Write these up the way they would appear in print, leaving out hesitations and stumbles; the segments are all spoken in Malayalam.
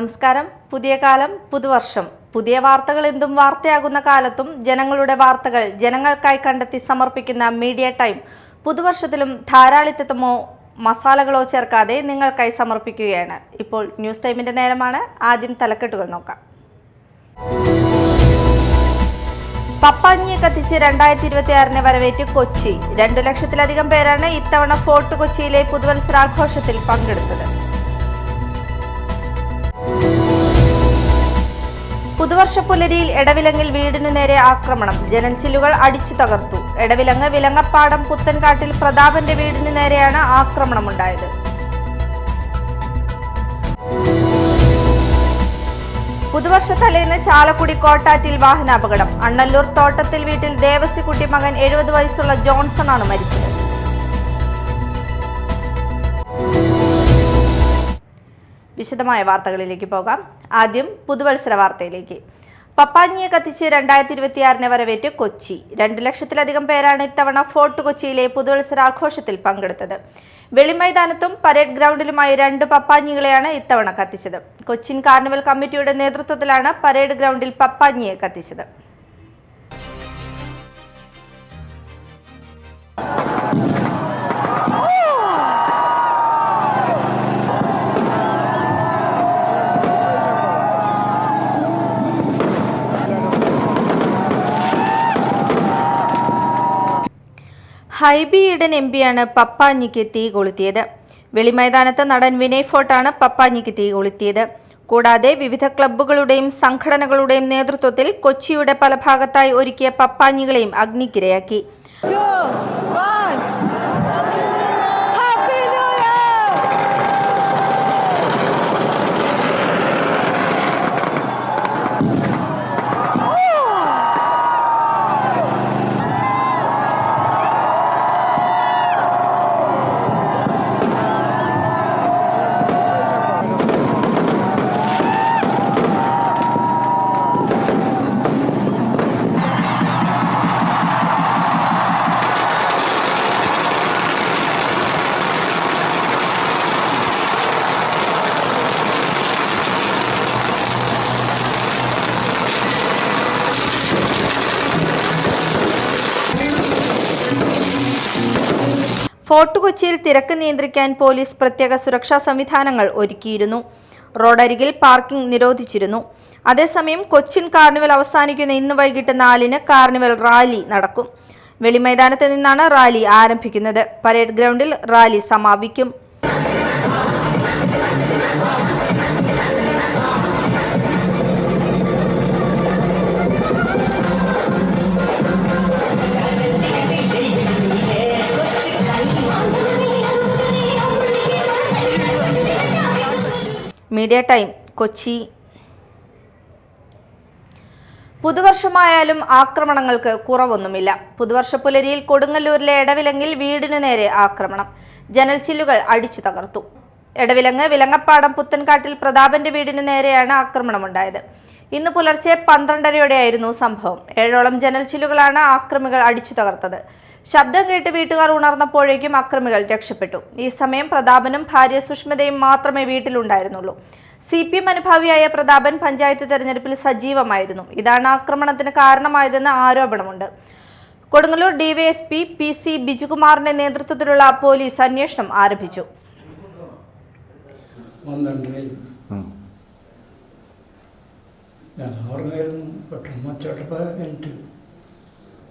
നമസ്കാരം. പുതിയ കാലം, പുതുവർഷം. പുതിയ വാർത്തകൾ എന്തും വാർത്തയാകുന്ന കാലത്തും ജനങ്ങളുടെ വാർത്തകൾ ജനങ്ങൾക്കായി കണ്ടെത്തി സമർപ്പിക്കുന്ന മീഡിയ ടൈം പുതുവർഷത്തിലും ധാരാളിത്തമോ മസാലകളോ ചേർക്കാതെ നിങ്ങൾക്കായി സമർപ്പിക്കുകയാണ്. ഇപ്പോൾ ന്യൂസ് ടൈമിന്റെ നേരമാണ്. ആദ്യം തലക്കെട്ടുകൾ നോക്കാം. പപ്പാഞ്ഞിയെ കത്തിച്ച് 2026 വരവേറ്റ് കൊച്ചി. 2 ലക്ഷത്തിലധികം പേരാണ് ഇത്തവണ ഫോർട്ട് കൊച്ചിയിലെ പുതുവത്സരാഘോഷത്തിൽ പങ്കെടുത്തത്. പുതുവർഷ പുലരിയിൽ എടവിലങ്ങിൽ വീടിനു നേരെ ആക്രമണം. ജനൽച്ചില്ലുകൾ അടിച്ചു തകർത്തു. എടവിലങ്ങ് വിലങ്ങപ്പാടം പുത്തൻകാട്ടിൽ പ്രതാപന്റെ വീടിനു നേരെയാണ് ആക്രമണമുണ്ടായത്. പുതുവർഷ തലേന്ന് ചാലക്കുടി കോട്ടാറ്റിൽ വാഹനാപകടം. അണ്ണല്ലൂർ തോട്ടത്തിൽ വീട്ടിൽ ദേവസിക്കുട്ടി മകൻ 70 വയസ്സുള്ള ജോൺസൺ ആണ് മരിച്ചത്. വിശദമായ വാർത്തകളിലേക്ക് പോകാം. ആദ്യം പുതുവത്സര വാർത്തയിലേക്ക്. പപ്പാഞ്ഞിയെ കത്തിച്ച് 2026 വരവേറ്റ് കൊച്ചി. 2 ലക്ഷത്തിലധികം പേരാണ് ഇത്തവണ ഫോർട്ട് കൊച്ചിയിലെ പുതുവത്സരാഘോഷത്തിൽ പങ്കെടുത്തത്. വെളിമൈതാനത്തും പരേഡ് ഗ്രൗണ്ടിലുമായി 2 പപ്പാഞ്ഞികളെയാണ് ഇത്തവണ കത്തിച്ചത്. കൊച്ചിൻ കാർണിവൽ കമ്മിറ്റിയുടെ നേതൃത്വത്തിലാണ് പരേഡ് ഗ്രൗണ്ടിൽ പപ്പാഞ്ഞിയെ കത്തിച്ചത്. ഹൈബി ഈഡൻ എംപിയാണ് പപ്പാഞ്ഞിക്ക് തീ കൊളുത്തിയത്. വെളിമൈതാനത്ത് നടൻ വിനയ് ഫോർട്ടാണ് പപ്പാഞ്ഞിക്ക് തീ കൊളുത്തിയത്. കൂടാതെ വിവിധ ക്ലബ്ബുകളുടെയും സംഘടനകളുടെയും നേതൃത്വത്തിൽ കൊച്ചിയുടെ പല ഭാഗത്തായി ഒരുക്കിയ പപ്പാഞ്ഞികളെയും അഗ്നിക്കിരയാക്കി. ഫോർട്ട് കൊച്ചിയിൽ തിരക്ക് നിയന്ത്രിക്കാൻ പോലീസ് പ്രത്യേക സുരക്ഷാ സംവിധാനങ്ങൾ ഒരുക്കിയിരുന്നു. റോഡരികിൽ പാർക്കിംഗ് നിരോധിച്ചിരുന്നു. അതേസമയം കൊച്ചിൻ കാർണിവൽ അവസാനിക്കുന്ന ഇന്ന് വൈകിട്ട് 4-ന് കാർണിവൽ റാലി നടക്കും. വെളിമൈതാനത്ത് നിന്നാണ് റാലി ആരംഭിക്കുന്നത്. പരേഡ് ഗ്രൗണ്ടിൽ റാലി സമാപിക്കും. Media time Kochi. പുതുവർഷമായാലും ആക്രമണങ്ങൾക്ക് കുറവൊന്നുമില്ല. പുതുവർഷ പുലരിയിൽ കൊടുങ്ങല്ലൂരിലെ എടവിലങ്ങിൽ വീടിനു നേരെ ആക്രമണം. ജനൽച്ചില്ലുകൾ അടിച്ചു തകർത്തു. എടവിലങ്ങ് വിലങ്ങപ്പാടം പുത്തൻകാട്ടിൽ പ്രതാപന്റെ വീടിനു നേരെയാണ് ആക്രമണമുണ്ടായത്. ഇന്ന് പുലർച്ചെ 12:30യോടെയായിരുന്നു സംഭവം. 7ഓളം ജനൽച്ചില്ലുകളാണ് ആക്രമികൾ അടിച്ചു തകർത്തത്. ശബ്ദം കേട്ട് വീട്ടുകാർ ഉണർന്നപ്പോഴേക്കും അക്രമികൾ രക്ഷപ്പെട്ടു. ഈ സമയം പ്രതാപനും ഭാര്യ സുഷ്മിതയും മാത്രമേ വീട്ടിലുണ്ടായിരുന്നുള്ളൂ. CPM അനുഭാവിയായ പ്രതാപൻ പഞ്ചായത്ത് തെരഞ്ഞെടുപ്പിൽ സജീവമായിരുന്നു. ഇതാണ് ആക്രമണത്തിന് കാരണമായതെന്ന് ആരോപണമുണ്ട്. കൊടുങ്ങല്ലൂർ DYSP PC ബിജുകുമാറിന്റെ നേതൃത്വത്തിലുള്ള പോലീസ് അന്വേഷണം ആരംഭിച്ചു.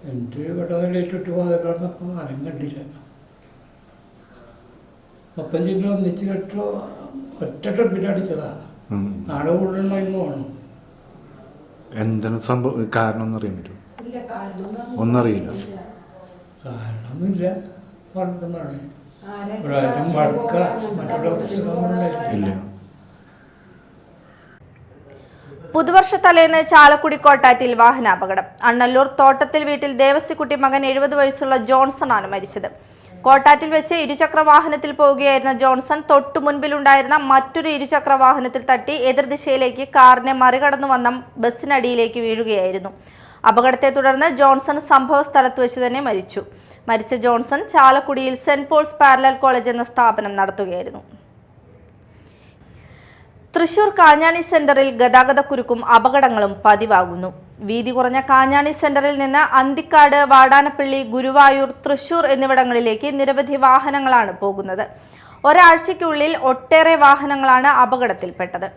എൻ്റെ പെട്ടെന്നിലേറ്റിട്ട് പോകാതെ കിടന്നപ്പോൾ ആരും കണ്ടില്ല. മൊത്തം ജില്ല ഒന്നിച്ച് കെട്ടോ ഒറ്റ ട്രിപ്പിലടിച്ചതാ. നാളെ കൂടുതലായിരുന്നു വേണം. എന്താണ് സംഭവം? കാരണം ഒന്നും അറിയാൻ പറ്റുമോ? ഒന്നും അറിയില്ല. കാരണമൊന്നുമില്ല. പറഞ്ഞതാണ് ഒരാരും വഴക്ക മറ്റുള്ള പ്രശ്നമൊന്നുമില്ല. പുതുവർഷ തലേന്ന് ചാലക്കുടി കോട്ടാറ്റിൽ വാഹനാപകടം. അണ്ണല്ലൂർ തോട്ടത്തിൽ വീട്ടിൽ ദേവസിക്കുട്ടി മകൻ 70 വയസ്സുള്ള ജോൺസൺ ആണ് മരിച്ചത്. കോട്ടാറ്റിൽ വെച്ച് ഇരുചക്ര വാഹനത്തിൽ പോവുകയായിരുന്ന ജോൺസൺ തൊട്ടു മുൻപിലുണ്ടായിരുന്ന മറ്റൊരു ഇരുചക്ര വാഹനത്തിൽ തട്ടി എതിർദിശയിലേക്ക് കാറിനെ മറികടന്നു വന്ന ബസ്സിനടിയിലേക്ക് വീഴുകയായിരുന്നു. അപകടത്തെ തുടർന്ന് ജോൺസൺ സംഭവ സ്ഥലത്ത് വെച്ച് തന്നെ മരിച്ചു. മരിച്ച ജോൺസൺ ചാലക്കുടിയിൽ സെന്റ് പോൾസ് പാരലൽ കോളേജ് എന്ന സ്ഥാപനം നടത്തുകയായിരുന്നു. തൃശൂർ കാഞ്ഞാണി സെന്ററിൽ ഗതാഗതക്കുരുക്കും അപകടങ്ങളും പതിവാകുന്നു. വീതി കുറഞ്ഞ കാഞ്ഞാണി സെന്ററിൽ നിന്ന് അന്തിക്കാട്, വാടാനപ്പള്ളി, ഗുരുവായൂർ, തൃശൂർ എന്നിവിടങ്ങളിലേക്ക് നിരവധി വാഹനങ്ങളാണ് പോകുന്നത്. ഒരാഴ്ചയ്ക്കുള്ളിൽ ഒട്ടേറെ വാഹനങ്ങളാണ് അപകടത്തിൽപ്പെട്ടത്.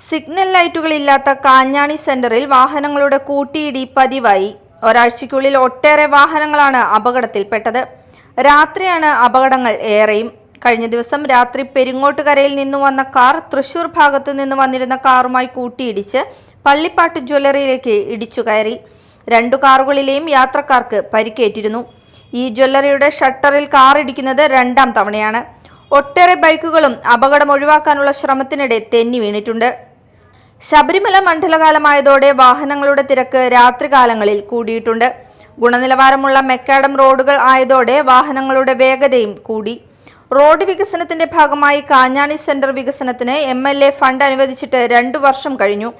സിഗ്നൽ ലൈറ്റുകളില്ലാത്ത കാഞ്ഞാണി സെന്ററിൽ വാഹനങ്ങളുടെ കൂട്ടിയിടി പതിവായി. ഒരാഴ്ചയ്ക്കുള്ളിൽ ഒട്ടേറെ വാഹനങ്ങളാണ് അപകടത്തിൽപ്പെട്ടത്. രാത്രിയാണ് അപകടങ്ങൾ ഏറെയും. കഴിഞ്ഞ ദിവസം രാത്രി പെരിങ്ങോട്ടുകരയിൽ നിന്നു വന്ന കാർ തൃശൂർ ഭാഗത്തു നിന്ന് വന്നിരുന്ന കാറുമായി കൂട്ടിയിടിച്ച് പള്ളിപ്പാട്ട് ജ്വല്ലറിയിലേക്ക് ഇടിച്ചു കയറി. 2 കാറുകളിലെയും യാത്രക്കാർക്ക് പരിക്കേറ്റിരുന്നു. ഈ ജ്വല്ലറിയുടെ ഷട്ടറിൽ കാർ ഇടിക്കുന്നത് 2ാം തവണയാണ്. ഒട്ടേറെ ബൈക്കുകളും അപകടം ഒഴിവാക്കാനുള്ള ശ്രമത്തിനിടെ തെന്നി വീണിട്ടുണ്ട്. ശബരിമല മണ്ഡലകാലമായതോടെ വാഹനങ്ങളുടെ തിരക്ക് രാത്രികാലങ്ങളിൽ കൂടിയിട്ടുണ്ട്. ഗുണനിലവാരമുള്ള മെക്കാഡം റോഡുകൾ ആയതോടെ വാഹനങ്ങളുടെ വേഗതയും കൂടി. റോഡ് വികസനത്തിന്റെ ഭാഗമായി കാഞ്ഞാണി സെന്റർ വികസനത്തിന് MLA ഫണ്ട് അനുവദിച്ചിട്ട് 2 വർഷം കഴിഞ്ഞു.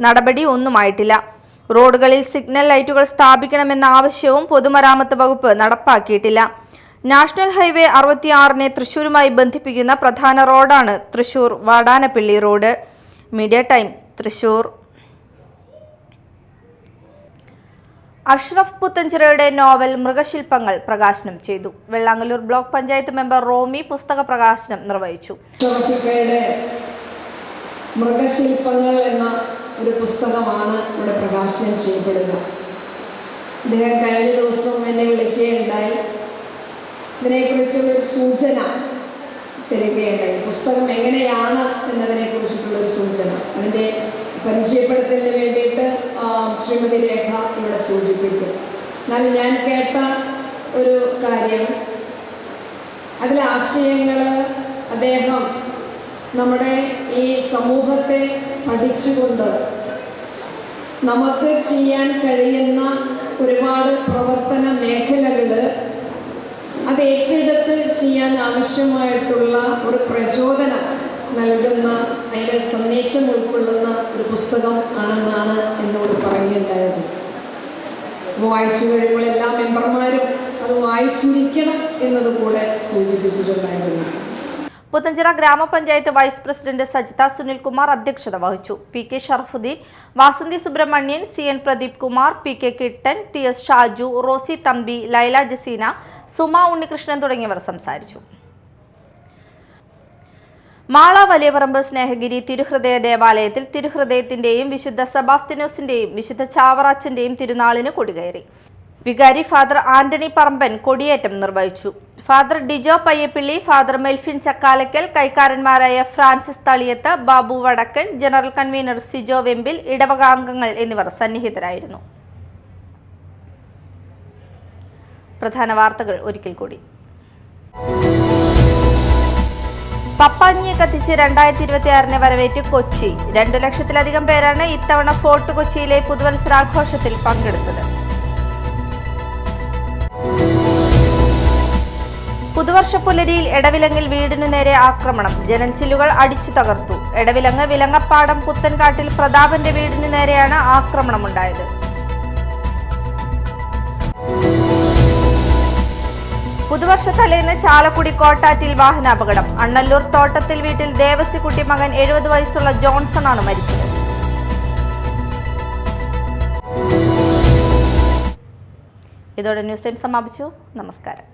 നടപടി ഒന്നുമായിട്ടില്ല. റോഡുകളിൽ സിഗ്നൽ ലൈറ്റുകൾ സ്ഥാപിക്കണമെന്ന ആവശ്യവും പൊതുമരാമത്ത് വകുപ്പ് നടപ്പാക്കിയിട്ടില്ല. നാഷണൽ ഹൈവേ 66-നെ തൃശൂരുമായി ബന്ധിപ്പിക്കുന്ന പ്രധാന റോഡാണ് Thrissur Vadanappally road. Media time, Thrissur. Ashraf പുത്തഞ്ചിറയുടെ നോവൽ മൃഗശില്പങ്ങൾ പ്രകാശനം ചെയ്തു. വെള്ളാങ്ങല്ലൂർ ബ്ലോക്ക് പഞ്ചായത്ത് മെമ്പർ റോമി പുസ്തക പ്രകാശനം നിർവഹിച്ചു. മൃഗശില്പങ്ങൾ എന്ന ഒരു പുസ്തകമാണ് ഇവിടെ പ്രകാശനം ചെയ്യപ്പെടുക. അദ്ദേഹം കഴിഞ്ഞ ദിവസം എന്നെ വിളിക്കുകയുണ്ടായി. ഇതിനെക്കുറിച്ചുള്ളൊരു സൂചന തരികയുണ്ടായി. പുസ്തകം എങ്ങനെയാണ് എന്നതിനെക്കുറിച്ചിട്ടുള്ളൊരു സൂചന, അതിൻ്റെ പരിചയപ്പെടുത്തലിന് വേണ്ടിയിട്ട് ശ്രീമതി രേഖ ഇവിടെ സൂചിപ്പിക്കും. എന്നാലും ഞാൻ കേട്ട ഒരു കാര്യം, അതിലെ ആശയങ്ങൾ അദ്ദേഹം നമ്മുടെ ഈ സമൂഹത്തെ പഠിച്ചുകൊണ്ട് നമുക്ക് ചെയ്യാൻ കഴിയുന്ന ഒരുപാട് പ്രവർത്തന മേഖലകൾ അത് ഏറ്റെടുത്ത് ചെയ്യാൻ ആവശ്യമായിട്ടുള്ള ഒരു പ്രചോദനം നൽകുന്ന, അതിൻ്റെ സന്ദേശം ഉൾക്കൊള്ളുന്ന ഒരു പുസ്തകം ആണെന്നാണ് എന്നോട് പറയുകയുണ്ടായത്. അപ്പോൾ വായിച്ചു കഴിയുമ്പോൾ എല്ലാ മെമ്പർമാരും അത് വായിച്ചിരിക്കണം എന്നതുകൂടെ സൂചിപ്പിച്ചിട്ടുണ്ടായിരുന്നു. പുത്തഞ്ചിറ ഗ്രാമപഞ്ചായത്ത് വൈസ് പ്രസിഡന്റ് സജിത സുനിൽകുമാർ അധ്യക്ഷത വഹിച്ചു. PK Sharafuddeen, Vasanthi Subramanian, CN Pradeep Kumar, PK Kittan, TS Shaju, Rosy Thampi, Laila Jaseena, Suma Unnikrishnan തുടങ്ങിയവർ സംസാരിച്ചു. മാള വലിയപറമ്പ് സ്നേഹഗിരി തിരുഹൃദയ ദേവാലയത്തിൽ തിരുഹൃദയത്തിന്റെയും വിശുദ്ധ സെബാസ്ത്യനോസിന്റെയും വിശുദ്ധ ചാവറാച്ചന്റെയും തിരുനാളിന് കൊടികയറി. വികാരി ഫാദർ ആന്റണി പറമ്പൻ കൊടിയേറ്റം നിർവഹിച്ചു. ഫാദർ ഡിജോ പയ്യപ്പിള്ളി, ഫാദർ മെൽഫിൻ ചക്കാലക്കൽ, കൈക്കാരന്മാരായ ഫ്രാൻസിസ് തളിയത്ത്, ബാബു വടക്കൻ, ജനറൽ കൺവീനർ സിജോ വെമ്പിൽ, ഇടവക അംഗങ്ങൾ എന്നിവർ സന്നിഹിതരായിരുന്നു. പ്രധാന വാർത്തകൾ ഒരിക്കൽ കൂടി. പപ്പാഞ്ഞിയെ കത്തിച്ച് 2026 വരവേറ്റ് കൊച്ചി. 2 ലക്ഷത്തിലധികം പേരാണ് ഇത്തവണ ഫോർട്ട് കൊച്ചിയിലെ പുതുവത്സരാഘോഷത്തിൽ പങ്കെടുത്തത്. പുതുവർഷ പുലരിയിൽ എടവിലങ്ങിൽ വീടിനു നേരെ ആക്രമണം. ജനൽച്ചില്ലുകൾ അടിച്ചു തകർത്തു. എടവിലങ്ങ് വിലങ്ങപ്പാടം പുത്തൻകാട്ടിൽ പ്രതാപന്റെ വീടിനു നേരെയാണ് ആക്രമണമുണ്ടായത്. പുതുവർഷ തലേന്ന് ചാലക്കുടി കോട്ടാറ്റിൽ വാഹനാപകടം. അണ്ണല്ലൂർ തോട്ടത്തിൽ വീട്ടിൽ ദേവസിക്കുട്ടി മകൻ 70 വയസ്സുള്ള ജോൺസൺ ആണ് മരിച്ചത്. ഇതോടെ ന്യൂസ് ടൈം സമാപിച്ചു. നമസ്കാരം.